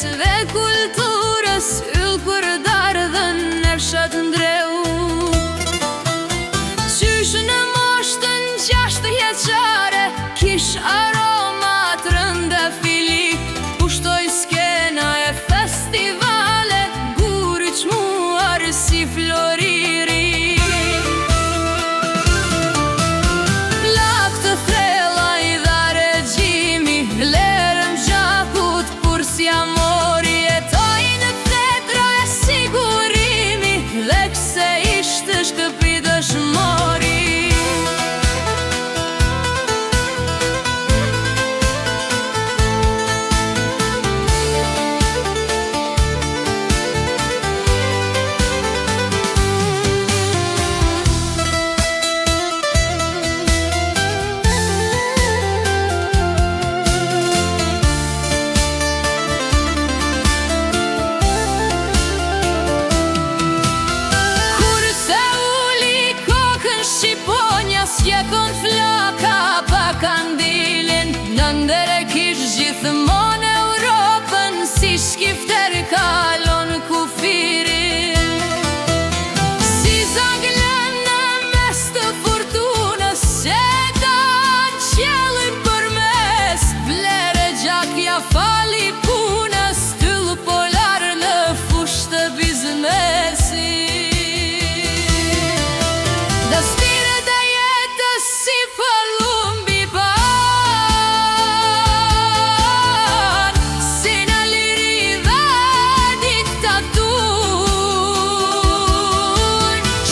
dhe kulturës, yll për dardhën e fshat ndreu. Qysh në moshtën 6 vjeçare kish aroma trëndafili, pushtoj skena e festivale, guri çmuar si floriri. Plak të thella i dha regjimi, vlerën gjakut kur si amori, jetoj në thetra e sigurimi, dhe kse ishte shkëpi dëshmori. Sjekon flaka pa kandilin, në ndere kish gjithmon Europën, si shkifter kalon kufirin. Si zaglen në mes të furtunës, se dan qjellin për mes, vlere gjakja fali punës, tyll polar në fushë të biznesi. Si palumbi ban, si në liri dhe diktatur,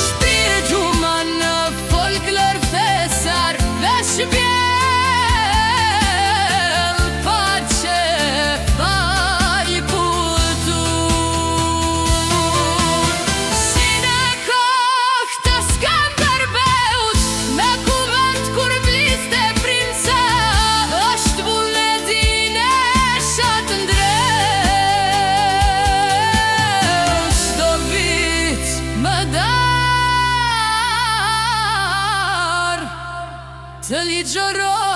shpirë gjuma në folklor fesar, veç bjell, pace, faj kultur. Si në kohë të Skanderbeut, me kur bliste prince, është vullnetin e shat ndreu. Çdo vit më dar të ligjëroj